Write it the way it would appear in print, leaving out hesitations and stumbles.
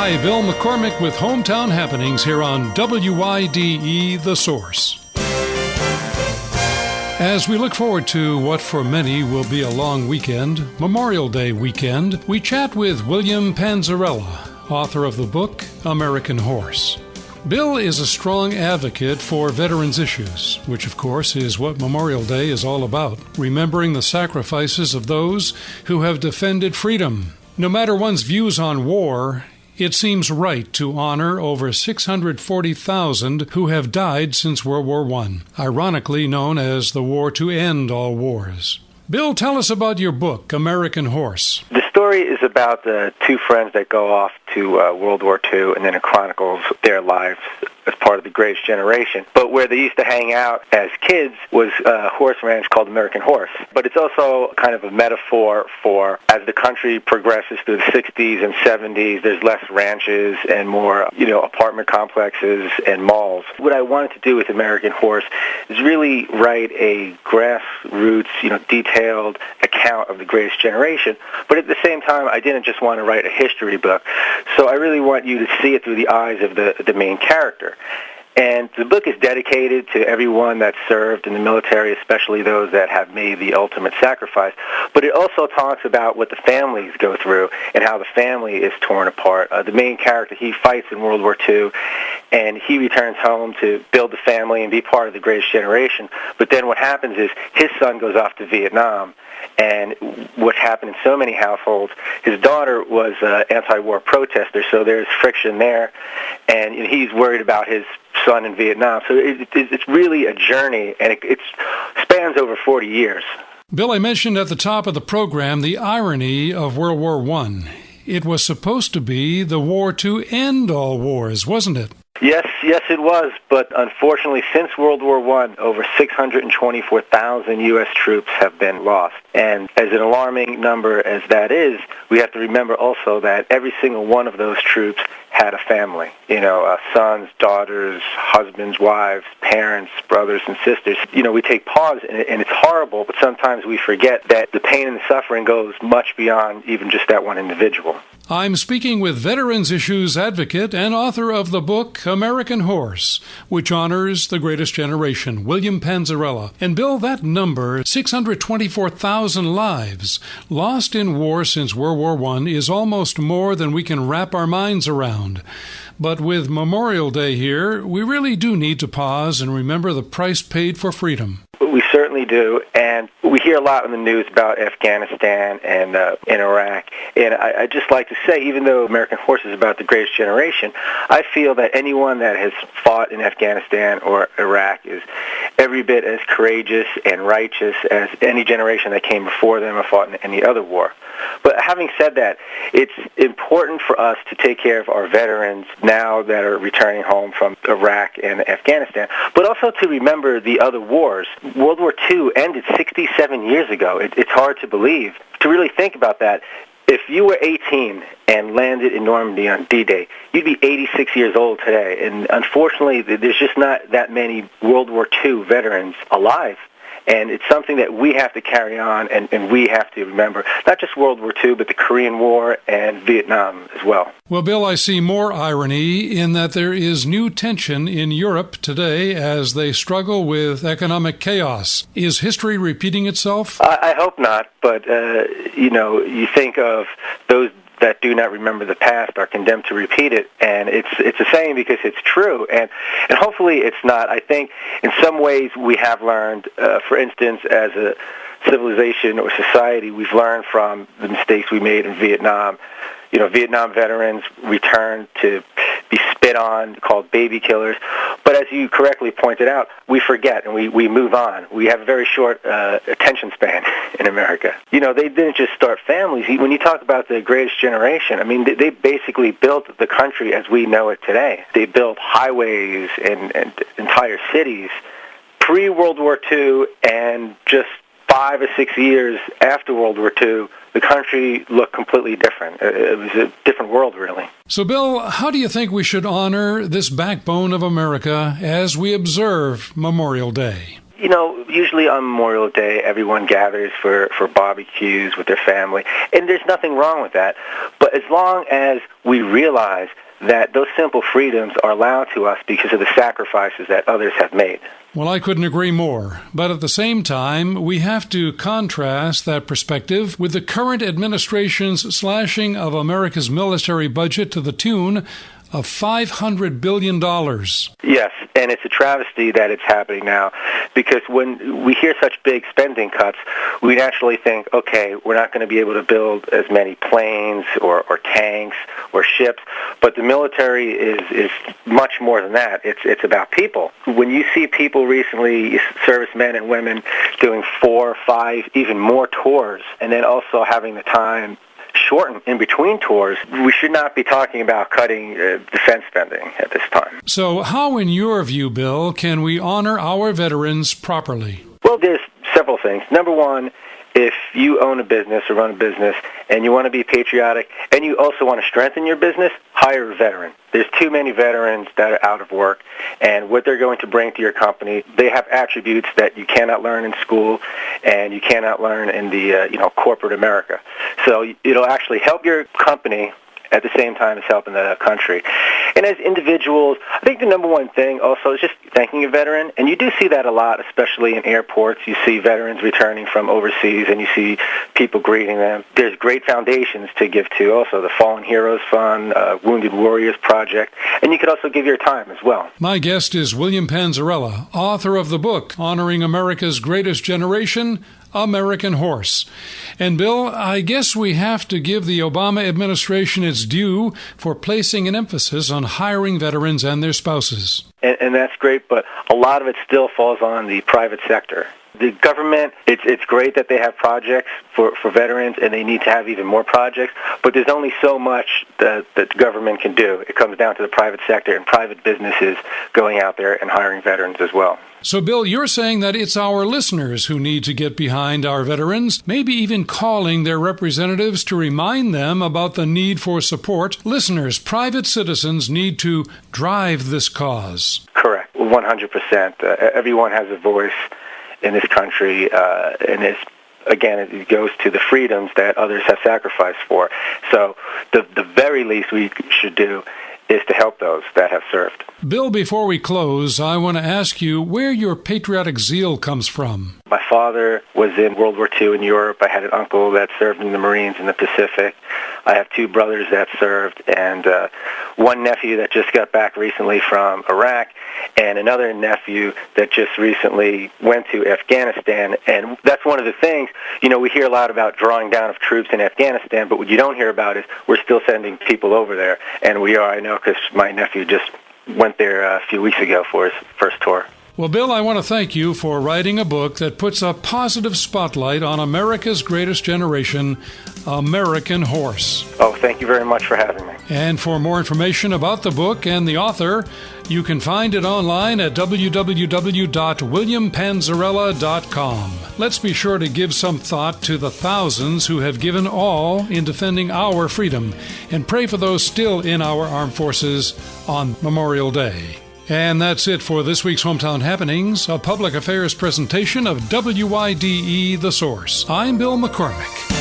Hi, Bill MacCormick with Hometown Happenings here on WIDE The Source. As we look forward to what for many will be a long weekend, Memorial Day weekend, we chat with William Panzarella, author of the book American Horse. Bill is a strong advocate for veterans' issues, which of course is what Memorial Day is all about, remembering the sacrifices of those who have defended freedom. No matter one's views on war, it seems right to honor over 640,000 who have died since World War I, ironically known as the war to end all wars. Bill, tell us about your book, American Horse. The story is about the two friends that go off to World War II, and then it chronicles their lives as part of the Greatest Generation. But where they used to hang out as kids was a horse ranch called American Horse. But it's also kind of a metaphor for as the country progresses through the 60s and 70s, there's less ranches and more, apartment complexes and malls. What I wanted to do with American Horse is really write a grassroots, detailed account of the Greatest Generation. But at the same time, I didn't just want to write a history book. So I really want you to see it through the eyes of the main character. And the book is dedicated to everyone that served in the military, especially those that have made the ultimate sacrifice. But it also talks about what the families go through and how the family is torn apart. The main character, he fights in World War II, and he returns home to build the family and be part of the Greatest Generation. But then what happens is his son goes off to Vietnam. And what happened in so many households, his daughter was an anti-war protester, so there's friction there. And he's worried about his son in Vietnam. So it's really a journey, and it spans over 40 years. Bill, I mentioned at the top of the program the irony of World War I. It was supposed to be the war to end all wars, wasn't it? Yes, it was. But unfortunately, since World War I, over 624,000 U.S. troops have been lost. And as an alarming number as that is, we have to remember also that every single one of those troops had a family. Sons, daughters, husbands, wives, parents, brothers, and sisters. We take pause, and it's horrible, but sometimes we forget that the pain and the suffering goes much beyond even just that one individual. I'm speaking with Veterans Issues advocate and author of the book American Horse, which honors the Greatest Generation, William Panzarella. And Bill, that number, 624,000 lives lost in war since World War I, is almost more than we can wrap our minds around. But with Memorial Day here, we really do need to pause and remember the price paid for freedom. We certainly do, and we hear a lot in the news about Afghanistan and in Iraq. And I'd just like to say, even though American Horse is about the Greatest Generation, I feel that anyone that has fought in Afghanistan or Iraq is every bit as courageous and righteous as any generation that came before them or fought in any other war. But having said that, it's important for us to take care of our veterans now that are returning home from Iraq and Afghanistan, but also to remember the other wars. World War II ended 67 years ago. It's hard to believe. To really think about that, if you were 18 and landed in Normandy on D-Day, you'd be 86 years old today. And unfortunately, there's just not that many World War II veterans alive. And it's something that we have to carry on, and we have to remember, not just World War II, but the Korean War and Vietnam as well. Well, Bill, I see more irony in that there is new tension in Europe today as they struggle with economic chaos. Is history repeating itself? I hope not, but, you think of those that do not remember the past are condemned to repeat it, and it's a saying because it's true, and hopefully it's not. I think in some ways we have learned, for instance, as a civilization or society, we've learned from the mistakes we made in Vietnam. Vietnam veterans returned to be spit on, called baby killers. But as you correctly pointed out, we forget and we move on. We have a very short attention span in America. They didn't just start families. When you talk about the Greatest Generation, they basically built the country as we know it today. They built highways and entire cities pre-World War II, and just 5 or 6 years after World War II, the country looked completely different. It was a different world, really. So, Bill, how do you think we should honor this backbone of America as we observe Memorial Day? Usually on Memorial Day, everyone gathers for barbecues with their family, and there's nothing wrong with that. But as long as we realize that those simple freedoms are allowed to us because of the sacrifices that others have made. Well, I couldn't agree more. But at the same time, we have to contrast that perspective with the current administration's slashing of America's military budget to the tune of $500 billion. Yes, and it's a travesty that it's happening now, because when we hear such big spending cuts, we naturally think, okay, we're not going to be able to build as many planes or tanks or ships, but the military is much more than that. It's about people. When you see people recently, servicemen and women, doing 4, 5, even more tours, and then also having the time shortened in between tours, we should not be talking about cutting defense spending at this time. So how, in your view, Bill, can we honor our veterans properly? Well, there's several things. Number one, if you own a business or run a business and you want to be patriotic and you also want to strengthen your business, hire a veteran. There's too many veterans that are out of work, and what they're going to bring to your company, they have attributes that you cannot learn in school and you cannot learn in the corporate America. So it'll actually help your company at the same time as helping the country. And as individuals, I think the number one thing also is just thanking a veteran. And you do see that a lot, especially in airports. You see veterans returning from overseas, and you see people greeting them. There's great foundations to give to, also the Fallen Heroes Fund, Wounded Warriors Project, and you could also give your time as well. My guest is William Panzarella, author of the book honoring America's greatest generation, American Horse. And Bill, I guess we have to give the Obama administration its due for placing an emphasis on hiring veterans and their spouses. And that's great, but a lot of it still falls on the private sector. The government, it's great that they have projects for veterans, and they need to have even more projects, but there's only so much that the government can do. It comes down to the private sector and private businesses going out there and hiring veterans as well. So, Bill, you're saying that it's our listeners who need to get behind our veterans, maybe even calling their representatives to remind them about the need for support. Listeners, private citizens need to drive this cause. Correct, 100%. Everyone has a voice in this country, and it goes to the freedoms that others have sacrificed for. So the very least we should do is to help those that have served. Bill, before we close, I want to ask you where your patriotic zeal comes from. My father was in World War II in Europe. I had an uncle that served in the Marines in the Pacific. I have 2 brothers that served, and one nephew that just got back recently from Iraq, and another nephew that just recently went to Afghanistan. And that's one of the things, we hear a lot about drawing down of troops in Afghanistan, but what you don't hear about is we're still sending people over there. And we are, I know, because my nephew just went there a few weeks ago for his first tour. Well, Bill, I want to thank you for writing a book that puts a positive spotlight on America's greatest generation, American Horse. Oh, thank you very much for having me. And for more information about the book and the author, you can find it online at www.williampanzarella.com. Let's be sure to give some thought to the thousands who have given all in defending our freedom, and pray for those still in our armed forces on Memorial Day. And that's it for this week's Hometown Happenings, a public affairs presentation of WYDE The Source. I'm Bill MacCormick.